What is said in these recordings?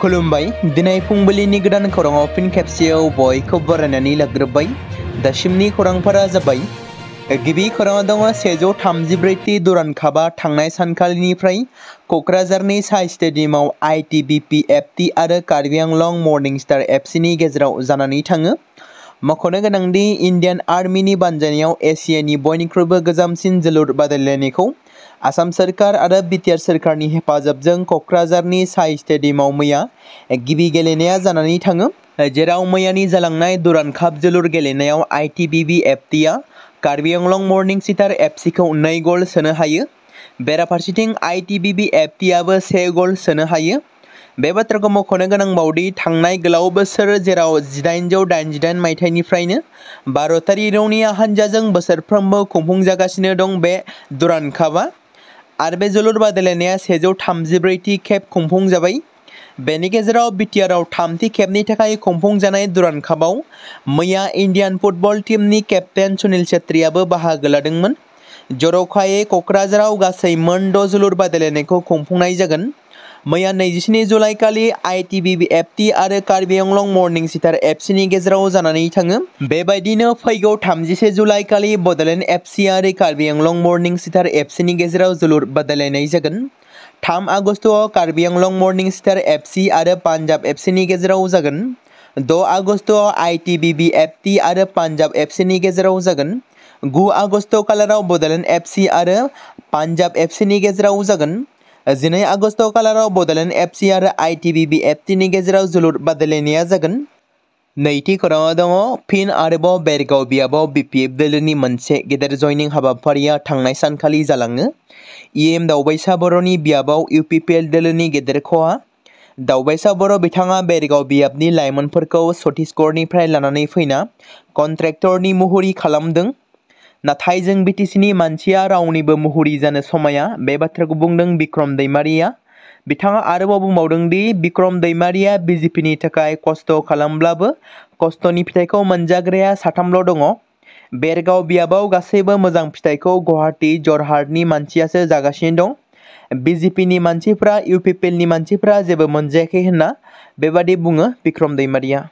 खुलुमबाय दिनै फुंबिलिनि गोदान खौराङाव फिन खेबसेयाव बयखौ बरायनानै लाग्रोबाय। दासिमनि खौरांफोरा जाबाय गिबि खौराङाव दङ 134थि दुरान कापआ थांनाय सानखालिनिफ्राय क'क्राझारनि साइ स्टेडियामाव आइटिबिपि एफटि आरो कार्बि आंलं मर्निं स्टार एफसिनि गेजेराव जानानै थाङो। मख'नो गोनांदि इन्डियान आर्मिनि बानजायनायाव एसियानि बयनिख्रुइबो गोजामसिन जोलुर बादायलायनायखौ आसाम सोरखार आरो बिटिआर सोरखारनि हेफाजाबजों क'क्राझारनि साइ स्टेडियामाव मैया गिबि गेलेनाया जानानै थाङो, जेराव मैयानि जालांनाय दुरान काप जोलुर गेलेनायाव आइटिबिपि एफटिआ कार्बि आंलं मर्निं स्टार एफसिखौ 2 गल सोनो हायो। बेराफारसेथिं आइटिबिपि एफटिआबो 1 गल सोनो हायो। बे बाथ्राखौ मख'नो गोनांबावदि थांनाय गोलाव बोसोर जेराव 1888 मायथाइनिफ्रायनो भारतारि रौनिया हानजाजों बोसोरफ्रोमबो खुंफुंजागासिनो दं बे दुरान कापआ, आरो बे जोलुर बादायलायनाया 134थि खेब खुंफुंजाबाय। बेनि गेजेराव बिटिआरआव 3थि खेबनि थाखाय खुंफुंजानाय दुरान कापआव मैया इन्डियान फुटबल टीमनि केप्टेन सुनील छेत्रीआबो बाहागो लादोंमोन। जर'खायै क'क्राझाराव गासै मोन 6 जोलुर बादायलायनायखौ खुंफुंनाय जागोन। मैया 27 जुलाइ खालि आइटिबिपि एफटि आरो कार्बि आंलं मर्निं स्टार एफसिनि गेजेराव जानानै थाङो। बेबायदिनो फैगौ 31 जुलाइ खालि बड'लेण्ड एफसि आरो कार्बि आंलं मर्निं स्टार एफसिनि गेजेराव जोलुर बादायलायनाय जागोन। 3 आगस्तआव Karbi Anglong morning star FC आरो पान्जाब एफसिनि गेजेराव जागोन। 6 आगस्तआव आइटिबिपि एफटि आरो पान्जाब एफसिनि गेजेराव जागोन। 9 आगस्त खालाराव बड'लेण्ड एफसि आरो पान्जाब एफसिनि गेजेराव जागोन। 12 आगस्त खालाराव बड'लेण्ड एफसि आरो आइटिबिपि एफटिनि गेजेराव जोलुर बादायलायनाया जागोन। नैथि खौराङाव दङ फिन आरोबाव बेरगाव बियाबाव बिपिएफ दोलोनि मोनसे गेदेर जयनिं हाबाफारिया थांनाय सानखालि जालाङो। इएम दावबायसा बर'नि बियाबाव इउपिपिएल दोलोनि गेदेर खहा। दावबायसा बर' बिथाङा बेरगाव बियाबनि लाइमोनफोरखौ छत्तीसगढ़निफ्राय लानानै फैना कन्ट्रेक्टरनि मुहुरि खालामदों। नाथाय जों बिटिसिनि मानसिया रावनिबो मुहुरि जानो समाया, बे बाथ्राखौ बुंदों बिक्रम दैमारिया। बिथाङा आरोबाव बुंबावदों दि बिक्रम दैमारिया बिजेपिनि थाखाय खस्थ' खालामब्लाबो खस्थ'नि फिथाइखौ मोनजाग्राया साथामल' दङ। बेरगाव बियाबाव गासैबो मोजां फिथाइखौ गुवाहाटी जरहाटनि मानसियासो जागासिनो दं। बिजेपिनि मानसिफ्रा इउपिपिएलनि मानसिफ्रा जेबो मोनजायाखै होनना बेबादि बुङो बिक्रम दैमारिया।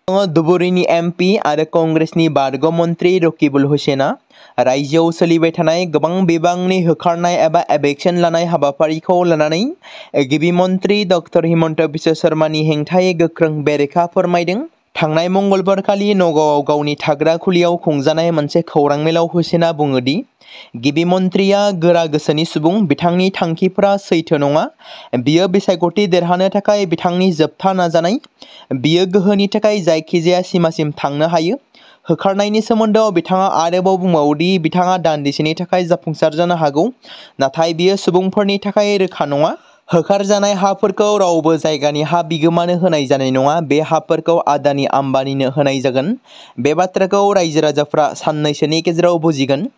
धुबुरीनि एमपि आरो कंग्रेसनि बारग' मन्त्रि रकिबुल हुसेना रायजोआव सोलिबाय थानाय गोबां बिबांनि होखारनाय एबा एभेक्सन लानाय हाबाफारिखौ लानानै गिबि मन्त्रि डक्टर हिमन्त बिश्व शर्मानि हेंथायै गोख्रों बेरेखा फोरमायदों। थांनाय मंगलबारखालि नगावआव गावनि थाग्रा खुलियाव खुंजानाय मोनसे खौरां मेलाव हुसेना बुङोदि गिबि मन्त्रिया गोरा गोसोनि सुबुं, बिथांनि थांखिफोरा सैथो नङा, बियो बिसायख'थि देरहानो थाखाय बिथांनि जोबथा नाजानाय, बियो गोहोनि थाखाय जायखिजाया सिमासिम थांनो हायो। होखारनायनि सोमोन्दोआव बिथाङा आरोबाव बुंबावोदि बिथाङा दान्दिसेनि थाखाय जाफुंसार जानो हागौ, नाथाय बियो सुबुंफोरनि थाखाय रोखा नङा। होखारजानाय हाफोरखौ रावबो जायगानि हा बिगोमानो होनाय जानाय नङा, बे हाफोरखौ आदानि आम्बानिनो होनाय जागोन। बे बाथ्राखौ रायजो राजाफ्रा साननैसोनि गेजेराव बुजिगोन।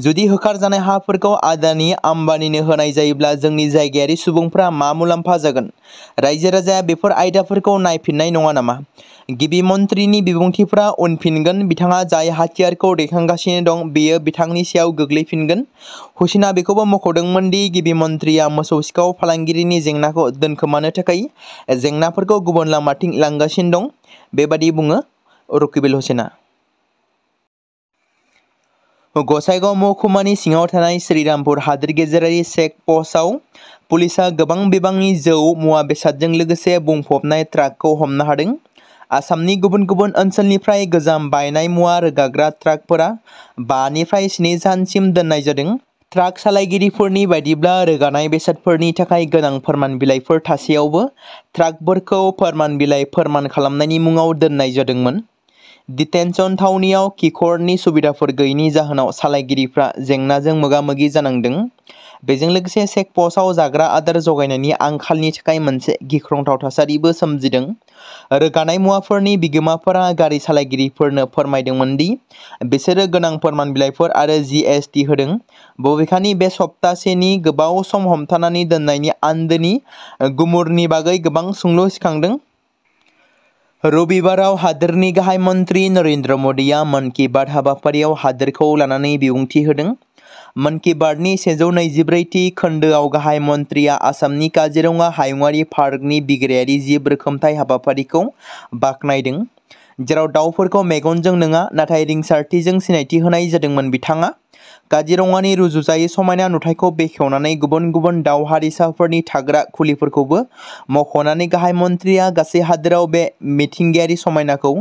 जुदि होखारजानाय हाफोरखौ आदानि आम्बानिनो होनाय जायोब्ला जोंनि जायगायारि सुबुंफ्रा मा मुलाम्फा जागोन? रायजो राजाया बेफोर आयदाफोरखौ नायफिननाय नङा नामा? गिबि मन्त्रिनि बिबुंथिफ्रा उनफिनगोन। बिथाङा जाय हाथियारखौ दैखांगासिनो दं बेयो बिथांनि सायाव गोग्लैफिनगोन। हुसेना बेखौबो मख'दोंमोन दि गिबि मन्त्रिया मोसौ सिखाव फालांगिरिनि जेंनाखौ दोनखोमानो थाखाय जेंनाफोरखौ गुबुन लामाथिं लांगासिनो दं, बेबादि बुङो रकिबुल हुसेना। गसाइगाव महकुमानि सिङाव थानाय श्रीरामपुर हादोर गेजेरारि चेक पस्टआव पुलिसआ गोबां बिबांनि जौ मुवा बेसादजों लोगोसे बुंफबनाय ट्राकखौ हमनो हादों। आसामनि गुबुन गुबुन ओनसोलनिफ्राय गोजाम बायनाय मुवा रोगाग्रा ट्राकफोरा 5 निफ्राय 7 सानसिम दोननाय जादों। ट्राक सालायगिरिफोरनि बायदिब्ला रोगानाय बेसादफोरनि थाखाय गोनां फोरमान बिलाइफोर थासेयावबो ट्राकफोरखौ फोरमान बिलाइ फोरमान खालामनायनि मुङाव दोननाय जादोंमोन। डिटेनसन थावनियाव खिखरनि सुबिदाफोर गैयैनि जाहोनाव सालायगिरिफ्रा जेंनाजों मोगा-मोगि जानांदों। बेजों लोगोसे चेक पस्टआव जाग्रा आदार जगायनायनि आंखालनि थाखाय मोनसे गिख्रंथाव थासारिबो सोमजिदों। रोगानाय मुवाफोरनि बिगोमाफोरा गारि सालायगिरिफोरनो फोरमायदोंमोन दि बिसोरो गोनां फोरमान बिलाइफोर आरो जीएसटी होदों, बबेखानि बे सप्तासेनि गोबाव सम हमथानानै दोननायनि आन्दोनि गुमुरनि बागै गोबां सोंलु सिखांदों। रबिबाराव हादोरनि गाहाय मन्त्रि नरेन्द्र मदिया मन की बात हाबाफारियाव हादोरखौ लानानै बिबुंथि होदों। मन की बातनि 124थि खोन्दोआव गाहाय मन्थ्रिया आसामनि काजिरङा हायुङारि पार्कनि बिग्रायारि जिब रोखोमथाय हाबाफारिखौ बाख्नायदों, जेराव दावफोरखौ मेगनजों नङा नाथाय रिंसारथिजों सिनायथि होनाय जादोंमोन। बिथाङा काजिरङानि रुजुजायै समायना नुथायखौ बेखेवनानै गुबुन गुबुन दाव हारिसाफोरनि थाग्रा खुलिफोरखौबो मख'नानै गाहाय मन्थ्रिया गासै हादोराव बे मिथिंगायारि समायनाखौ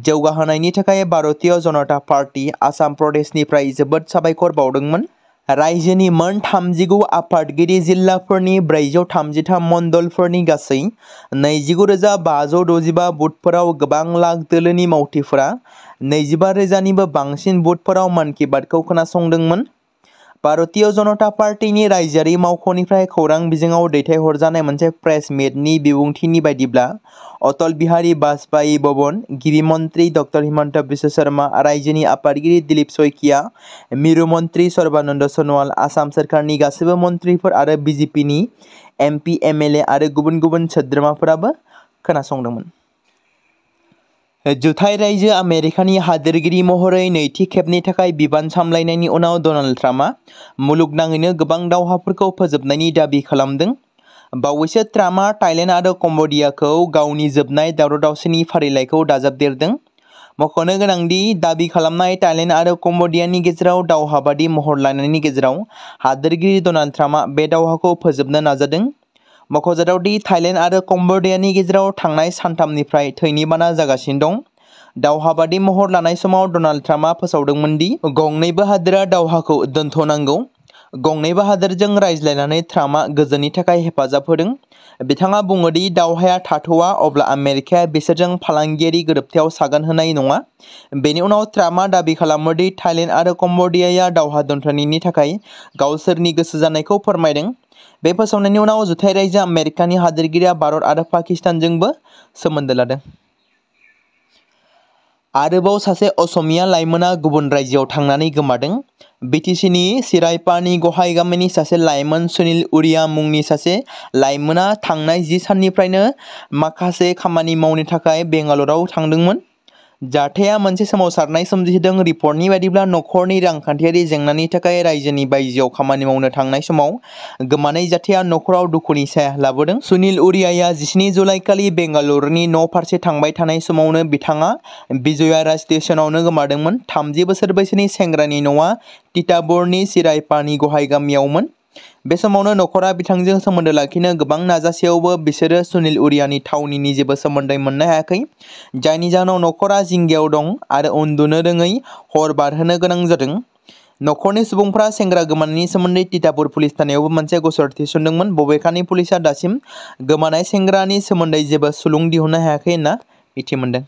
जौगाहोनायनि थाखाय भारतीय जनता पार्टी आसाम प्रदेशनिफ्राय जोबोद साबायखर बावदोंमोन। रायजोनि मोन 39 आफादगिरि जिल्लाफोरनि 433 मण्डलफोरनि गासै 29,565 बुथफोराव गोबां लाख दोलोनि मावथिफोरा 25,000निबो बांसिन बुथफोराव मन की बातखौ खोनासंदोंमोन। भारतीय जनता पार्टीनि रायजोआरि मावख'निफ्राय खौरां बिजोङाव दैथायहरजानाय मोनसे प्रेस मिटनि बिबुंथिनि बायदिब्ला अटल बिहारी वाजपेयी भवन, गिबि मन्थ्रि डक्टर हिमन्त बिश्व शर्मा, रायजोनि आफादगिरि दिलीप शइकिया, मिरु मन्थ्रि सर्बानन्द सनोवाल, आसाम सोरखारनि गासैबो मन्थ्रिफोर आरो बिजेपिनि एमपि, एमएलए आरो गुबुन गुबुन सोद्रोमाफोराबो खोनासंदोंमोन। जुथाइ रायजो आमेरिकानि हादोरगिरि महरै नैथि खेबनि थाखाय बिबान सामलायनायनि उनाव डनाल्ड ट्राम्पआ मुलुगनाङैनो गोबां दावहाफोरखौ फोजोबनायनि दाबि खालामदों। बावैसो ट्राम्पआ थाइलेन्ड आरो कम्बोडियाखौ गावनि जोबनाय दावराव-दावसिनि फारिलाइखौ दाजाबदेरदों। मख'नो गोनांदि दाबि खालामनाय थाइलेन्ड आरो कम्बोडियानि गेजेराव दावहाबादि महर लानायनि गेजेराव हादोरगिरि डनाल्ड ट्राम्पआ बे दावहाखौ फोजोबनो नाजादों। मख'जाथावदि थाइलेन्ड आरो कम्बोडियानि गेजेराव थांनाय सानथामनिफ्राय थैनि बाना जागासिनो दं। दावहाबादि महर लानाय समाव डनाल्ड ट्राम्पआ फोसावदोंमोन दि गंनैबो हादोरा दावहाखौ दोनथ'नांगौ। गंनैबो हादोरजों रायज्लायनानै ट्राम्पआ गोजोननि थाखाय हेफाजाब होदों। बिथाङा बुङो दि दावहाया थाथ'आ अब्ला आमेरिकाया बिसोरजों फालांगियारि गोरोबथायाव सागान होनाय नङा। बेनि उनाव ट्राम्पआ दाबि खालामो दि थाइलेन्ड आरो कम्बोडियाया दावहा दोनथ'नायनि थाखाय गावसोरनि गोसो जानायखौ फोरमायदों। बे फोसावनायनि उनाव जुथाइ रायजो आमेरिकानि हादोरगिरिया भारत आरो पाकिस्तानजोंबो सोमोन्दो लादों। आरोबाव सासे असमिया लाइमोना गुबुन रायजोआव थांनानै गोमादों। बिटिसिनि चिरायपानि गहाय गामिनि सासे लाइमोन सुनील उरिया मुंनि सासे लाइमोना थांनाय 10 साननिफ्रायनो माखासे खामानि मावनो थाखाय बेंगालराव थांदोंमोन। जाथाया मोनसे सोमावसारनाय सोमजिहोदों। रिपर्टनि बायदिब्ला नखरनि रांखान्थियारि जेंनानि थाखाय रायजोनि बायजोआव खामानि मावनो थांनाय समाव गोमानाय जाथाया नखराव दुखुनि साया लाबोदों। सुनील उरियाया 17 जुलाइखालि बेंगालुरुनि न' फारसे थांबाय थानाय समावनो बिथाङा विजया स्टेशनावनो गोमादोंमोन। 30 बोसोर बैसोनि सेंग्रानि न'आ तिताबरनि चिरायपानि गहाय गामियावमोन। बे समावनो नखरा बिथांजों सोमोन्दो लाखिनो गोबां नाजासेयावबो बिसोरो सुनील उरियानि थावनिनि जेबो सोमोन्दै मोननो हायाखै, जायनि जाहोनाव नखरा जिंगायाव दं आरो उन्दुनो रोङै हर बारहोनो गोनां जादों। नखरनि सुबुंफ्रा सेंग्रा गोमानायनि सोमोन्दै तितापुर पुलिस थानायावबो मोनसे गसर थिसनदोंमोन। बबेखानि पुलिसआ दासिम गोमानाय सेंग्रानि सोमोन्दै जेबो सुलुं दिहुननो हायाखै होनना मिथिमोनदों।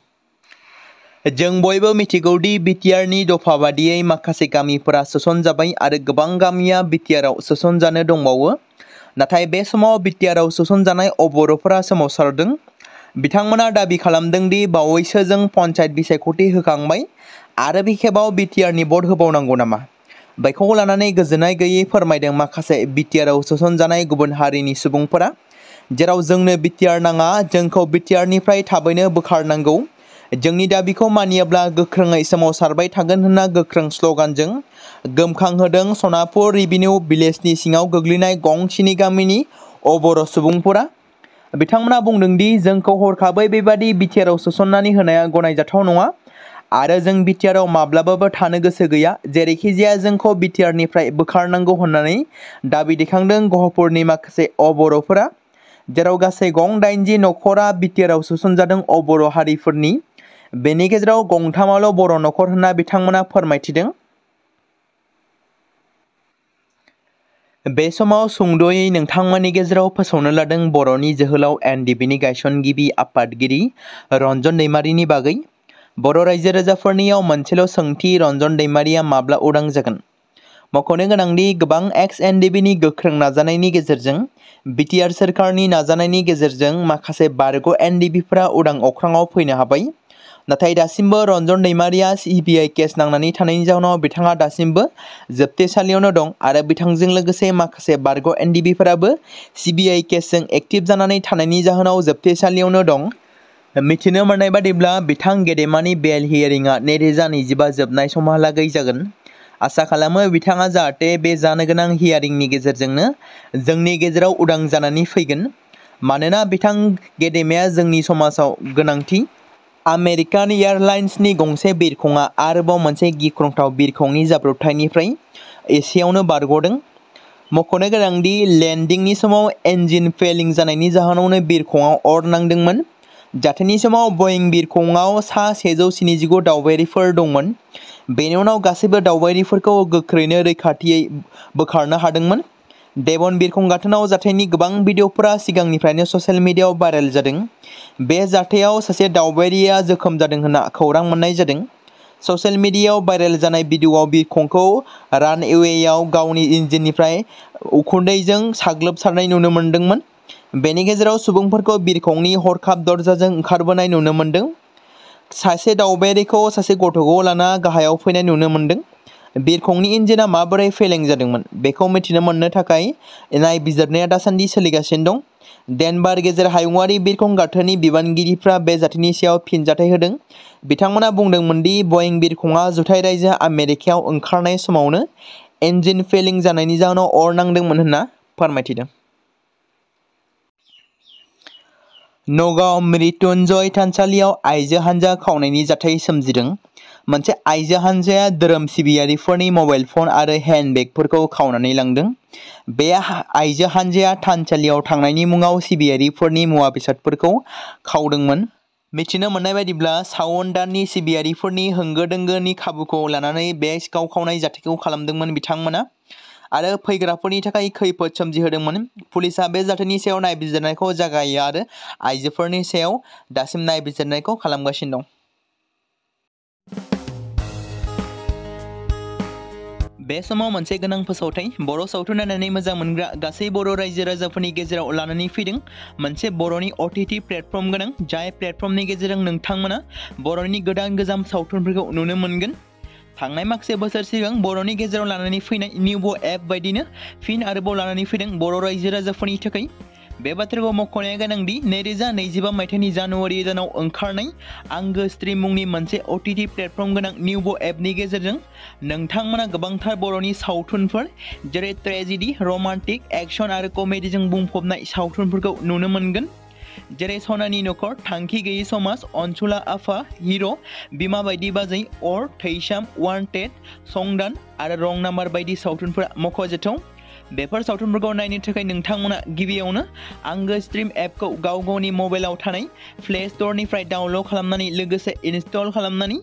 जों बयबो मिथिगौ दि बिटिआरनि दफा बादियै माखासे गामिफोरा सोसनजाबाय आरो गोबां गामिया बिटिआरआव सोसनजानो दंबावो। नाथाय बे समाव बिटिआरआव सोसनजानाय बर'फोरा सोमावसारदों। बिथांमोना दाबि खालामदों दि बावैसो जों पन्चायत बिसायख'थि होखांबाय आरो बे खेबाव बिटिआरनि भट होबावनांगौ नामा? बेखौ लानानै गोजोननाय गैयै फोरमायदों माखासे बिटिआरआव सोसनजानाय गुबुन हारिनि सुबुंफोरा, जेराव जोंनो बिटिआर नाङा, जोंखौ बिटिआरनिफ्राय थाबैनो बोखारनांगौ। जोंनि दाबिखौ मानियाब्ला गोख्रोङै सोमावसारबाय थागोन होनना गोख्रों स्ल'गानजों गोमखांहोदों सनापुर रेभिनिउ भिलेजनि सिङाव गोग्लैनाय गंसिनि गामिनि बर' सुबुंफोरा। बिथांमोना बुंदों दि जोंखौ हरखाबै बेबादि बिटिआरआव सोसननानै होनाया गनायजाथाव नङा आरो जों बिटिआरआव माब्लाबाबो थानो गोसो गैया। जेरैखिजाया जोंखौ बिटिआरनिफ्राय बोखारनांगौ होननानै दाबि दैखांदों गहपुरनि माखासे बर'फोरा, जेराव गासै गं 80 नखरा बिटिआरआव सोसनजादों बर' हारिफोरनि। बेनि गेजेराव गंथामाल' बर' नखर होनना बिथांमोना फोरमायथिदों। बे समाव सुंद'यै नोंथांमोननि गेजेराव फोसावनो लादों बर'नि जोहोलाव एनडिबिनि गायसनगिरि आफादगिरि रन्जन दैमारिनि बागै। बर' रायजो राजाफोरनियाव मोनसेल' सोंथि, रन्जन दैमारिया माब्ला उदां जागोन? मख'नो गोनांदि गोबां एक्स एनडिबिनि गोख्रों नाजानायनि गेजेरजों, बिटिआर सोरखारनि नाजानायनि गेजेरजों माखासे बारग' एनडिबिफोरा उदां अख्राङाव फैनो हाबाय। नाथाय दासिमबो रन्जन दैमारिया सिबिआइ केस नांनानै थानायनि जाहोनाव बिथाङा दासिमबो जोबथेसालियावनो दं आरो बिथांजों लोगोसे माखासे बारग' एनडिबिफोराबो सिबिआइ केसजों एक्टिभ जानानै थानायनि जाहोनाव जोबथेसालियावनो दं। मिथिनो मोननाय बादिब्ला बिथां गेदेमानि बेल हियारिंआ 2025 जोबनाय समहालागै जागोन। आसा खालामो बिथाङा जाहाथे बे जानो गोनां हियारिंनि गेजेरजोंनो जोंनि गेजेराव उदां जानानै फैगोन, मानोना बिथां गेदेमाया जोंनि समाजाव गोनांथि। आमेरिकान एयारलाइन्सनि गंसे बिरखंआ आरोबाव मोनसे गिख्रंथाव बिरखंनि जाब्रबथायनिफ्राय एसेयावनो बारग'दों। मख'नो गोनांदि लेन्डिंनि समाव इन्जिन फेलिं जानायनि जाहोनावनो बिरखंआव अर नांदोंमोन। जाथायनि समाव बयिं बिरखंआव सा 179 दावबायारिफोर दंमोन। बेनि उनाव गासैबो दावबायारिफोरखौ गोख्रैनो रैखाथियै बोखारनो हादोंमोन। डेभन बिरखं गाथोनाव जाथायनि गोबां भिडिअफोरा सिगांनिफ्रायनो ससियेल मिडियायाव भाइरेल जादों। बे जाथायाव सासे दावबायारिया जोखोम जादों होनना खौरां मोननाय जादों। ससियेल मिडियायाव भाइरेल जानाय भिडिअआव बिरखंखौ रानवेयाव गावनि इन्जिननिफ्राय उखुन्दैजों साग्लोबसारनाय नुनो मोन्दोंमोन। बेनि गेजेराव सुबुंफोरखौ बिरखंनि हरखाब दरजाजों ओंखारबोनाय नुनो मोन्दों। सासे दावबायारिखौ सासे गथ'खौ लाना गाहायाव फैनाय नुनो मोन्दों। बिरखंनि इन्जिना माबोरै फेलें जादोंमोन बेखौ मिथिनो मोननो थाखाय नायबिजिरनाया दासान्दि सोलिगासिनो दं। डेनभार गेजेर हायुंआरि बिरखं गाथोननि बिबानगिरिफ्रा बे जाथायनि सायाव फिनजाथाय होदों। बिथांमोना बुंदोंमोन दि बयिं बिरखंआ जुथाइ रायजो आमेरिकायाव ओंखारनाय समावनो इन्जिन फेलिं जानायनि जाहोनाव अर नांदोंमोन होनना फोरमायथिदों। नगाव मृत्युन्जय थानसालियाव आइजो हान्जा खावनायनि जाथाय सोमजिदों। मोनसे आइजो हान्जाया धोरोम सिबियारिफोरनि मबाइल फन आरो हेन्डबेगफोरखौ खावनानै लांदों। बे आइजो हान्जाया थानसालियाव थांनायनि मुङाव सिबियारिफोरनि मुवा बेसादफोरखौ खावदोंमोन। मिथिनो मोननाय बायदिब्ला सावन दाननि सिबियारिफोरनि होंगो दोंगोनि खाबुखौ लानानै बे सिखाव खावनाय जाथायखौ खालामदोंमोन बिथांमोना आरो फैग्राफोरनि थाखाय खैफोद सोमजिहोदोंमोन। पुलिसआ बे जाथायनि सायाव नायबिजिरनायखौ जागायो आरो आइजोफोरनि सायाव दासिम नायबिजिरनायखौ खालामगासिनो दं। बे समाव मोनसे गोनां फोसावथाय बर' सावथुन नायनानै मोजां मोनग्रा गासै बर' रायजो राजाफोरनि गेजेराव लानानै फैदों मोनसे बर'नि OTT प्लेटफर्म गोनां, जाय प्लेटफर्मनि गेजेरजों नोंथांमोना बर'नि गोदान गोजाम सावथुनफोरखौ नुनो मोनगोन। थांनाय माखासे बोसोर सिगां बर'नि गेजेराव लानानै फैनाय निउबो एप बायदिनो फिन आरोबाव लानानै फैदों बर' रायजो राजाफोरनि थाखाय। बे बाथ्राखौ मख'नाया गोनांदि 2025 मायथाइनि जानुवारि दानाव ओंखारनाय आंगो स्ट्रिम मुंनि मोनसे OTT प्लेटफर्म गोनां निउबो एपनि गेजेरजों नोंथांमोना गोबांथार बर'नि सावथुनफोर जेरै ट्रेजेडि, रमान्टिक, एक्शन आरो कमेडिजों बुंफबनाय सावथुनफोरखौ नुनो मोनगोन। जेरै सनानि नखर, थांखि गैयै समाज, अनसुला आफा, हिर', बिमा बायदि बाजै, अर, थैसाम, वान्टेड, संदान आरो रं नाम्बार बायदि सावथुनफोरा मख'जाथाव। बेफोर सावथुनफोरखौ नायनो थाखाय नोंथांमोना गिबियावनो आंगो स्ट्रिम एपखौ गाव गावनि मबाइलाव थानाय प्ले स्ट'रनिफ्राय डाउनल'ड खालामनानै लोगोसे इनस्टल खालामनानै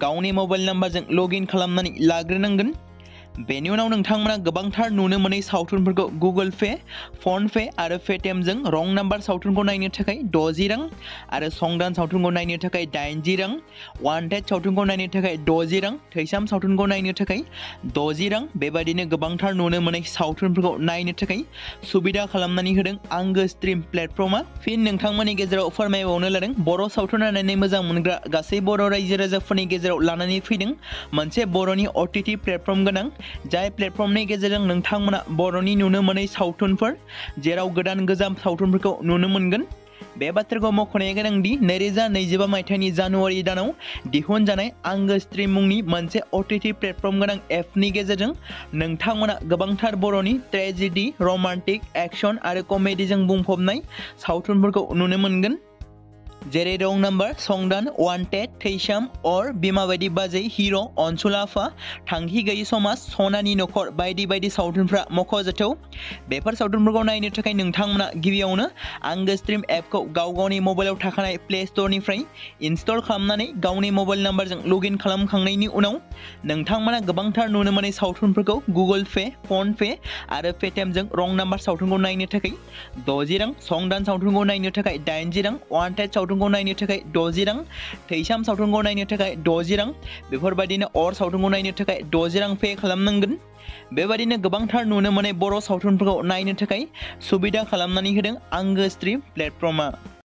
गावनि मबाइल नाम्बारजों लगइन खालामनानै लाग्रोनांगोन। बेनि उनाव नोंथांमोना गोबांथार नुनो मोनै सावथुनफोरखौ गुगोल पे, फन पे आरो पेटिएमजों रं नाम्बार सावथुनखौ नायनो थाखाय 60 रां आरो संदान सावथुनखौ नायनो थाखाय 80 रां, वान्टेड सावथुनखौ नायनो थाखाय 60 रां, थैसाम सावथुनखौ नायनो थाखाय 60 रां बेबायदिनो गोबांथार नुनो मोनै सावथुनफोरखौ नायनो थाखाय सुबिदा खालामनानै होदों आंगो स्ट्रिम प्लेटफर्मआ। फिन नोंथांमोननि गेजेराव फोरमायबावनो लादों बर' सावथुन नायनानै मोजां मोनग्रा गासै बर' रायजो राजाफोरनि गेजेराव लानानै फैदों मोनसे बर'नि OTT प्लेटफर्म गोनां, जाय प्लेटफर्मनि गेजेरजों नोंथांमोना बर'नि नुनो मोनै सावथुनफोर जेराव गोदान गोजाम सावथुनफोरखौ नुनो मोनगोन। बे बाथ्राखौ मख'नाया गोनांदि 2025 मायथाइनि जानुवारि दानाव दिहुनजानाय आंगो स्ट्रिम मुंनि मोनसे OTT प्लेटफर्म गोनां एपनि गेजेरजों नोंथांमोना गोबांथार बर'नि ट्रेजेडि, रमान्टिक, एक्शन आरो कमेडिजों बुंफबनाय सावथुनफोरखौ नुनो मोनगोन। जेरै रं नाम्बार, संदान, वान्टेड, थैसाम, अर, बिमा बायदि बाजै, हिर', अनसुला आफा, थांखि गैयै समाज, सनानि नखर बायदि बायदि सावथुनफ्रा मख'जाथाव। बेफोर सावथुनफोरखौ नायनो थाखाय नोंथांमोना गिबियावनो आंगो स्ट्रिम एपखौ गाव गावनि मबाइलाव थाखानाय प्ले स्ट'रनिफ्राय इनस्टल खालामनानै गावनि मबाइल नाम्बारजों लगइन खालामखांनायनि उनाव नोंथांमोना गोबांथार नुनो मोनै सावथुनफोरखौ गुगोल पे, फन पे आरो पेटिएमजों रं नाम्बार सावथुनखौ नायनो थाखाय 60 रां, संदान सावथुनखौ नायनो थाखाय 80 रां, वान्टेड सावथुनखौ नायनो थाखाय 60 रां, थैसाम सावथुनखौ नायनो थाखाय 60 रां बेफोरबायदिनो अर सावथुनखौ नायनो थाखाय 60 रां पे खालामनांगोन। बेबायदिनो गोबांथार नुनो मोनै बर' सावथुनफोरखौ नायनो थाखाय सुबिदा खालामनानै होदों आंगो स्ट्रिम प्लेटफर्मआ।